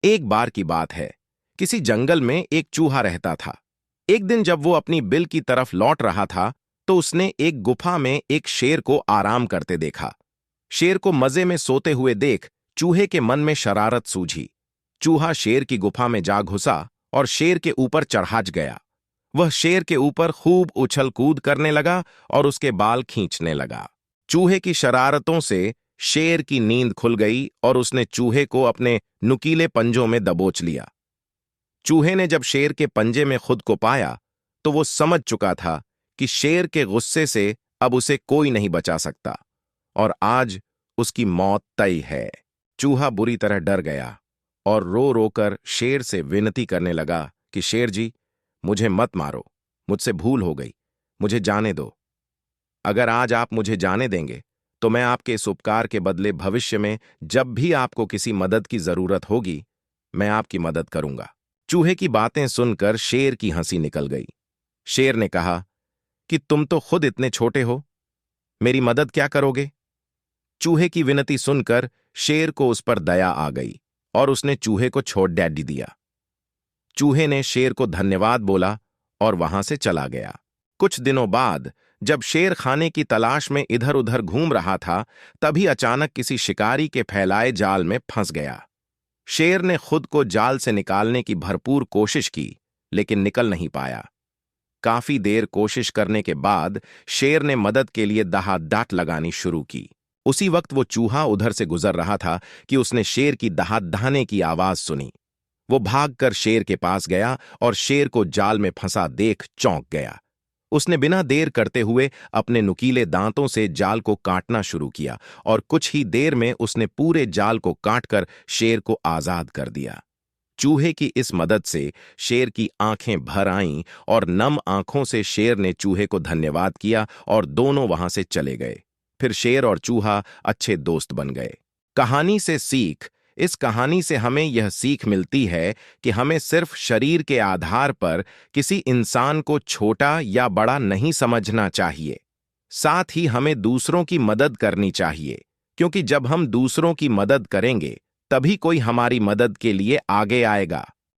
एक बार की बात है, किसी जंगल में एक चूहा रहता था। एक दिन जब वो अपनी बिल की तरफ लौट रहा था, तो उसने एक गुफा में एक शेर को आराम करते देखा। शेर को मजे में सोते हुए देख चूहे के मन में शरारत सूझी। चूहा शेर की गुफा में जा घुसा और शेर के ऊपर चढ़ाच गया। वह शेर के ऊपर खूब उछल कूद करने लगा और उसके बाल खींचने लगा। चूहे की शरारतों से शेर की नींद खुल गई और उसने चूहे को अपने नुकीले पंजों में दबोच लिया। चूहे ने जब शेर के पंजे में खुद को पाया, तो वो समझ चुका था कि शेर के गुस्से से अब उसे कोई नहीं बचा सकता और आज उसकी मौत तय है। चूहा बुरी तरह डर गया और रो रो कर शेर से विनती करने लगा कि शेर जी, मुझे मत मारो, मुझसे भूल हो गई, मुझे जाने दो। अगर आज आप मुझे जाने देंगे तो मैं आपके इस उपकार के बदले भविष्य में जब भी आपको किसी मदद की जरूरत होगी, मैं आपकी मदद करूंगा। चूहे की बातें सुनकर शेर की हंसी निकल गई। शेर ने कहा कि तुम तो खुद इतने छोटे हो, मेरी मदद क्या करोगे? चूहे की विनती सुनकर शेर को उस पर दया आ गई और उसने चूहे को छोड़ डैडी दिया। चूहे ने शेर को धन्यवाद बोला और वहां से चला गया। कुछ दिनों बाद जब शेर खाने की तलाश में इधर उधर घूम रहा था, तभी अचानक किसी शिकारी के फैलाए जाल में फंस गया। शेर ने खुद को जाल से निकालने की भरपूर कोशिश की, लेकिन निकल नहीं पाया। काफी देर कोशिश करने के बाद शेर ने मदद के लिए दहाड़ लगानी शुरू की। उसी वक्त वो चूहा उधर से गुजर रहा था कि उसने शेर की दहाड़ने की आवाज सुनी। वो भागकर शेर के पास गया और शेर को जाल में फंसा देख चौंक गया। उसने बिना देर करते हुए अपने नुकीले दांतों से जाल को काटना शुरू किया और कुछ ही देर में उसने पूरे जाल को काटकर शेर को आजाद कर दिया। चूहे की इस मदद से शेर की आंखें भर आईं और नम आंखों से शेर ने चूहे को धन्यवाद किया और दोनों वहां से चले गए। फिर शेर और चूहा अच्छे दोस्त बन गए। कहानी से सीख। इस कहानी से हमें यह सीख मिलती है कि हमें सिर्फ शरीर के आधार पर किसी इंसान को छोटा या बड़ा नहीं समझना चाहिए। साथ ही हमें दूसरों की मदद करनी चाहिए, क्योंकि जब हम दूसरों की मदद करेंगे तभी कोई हमारी मदद के लिए आगे आएगा।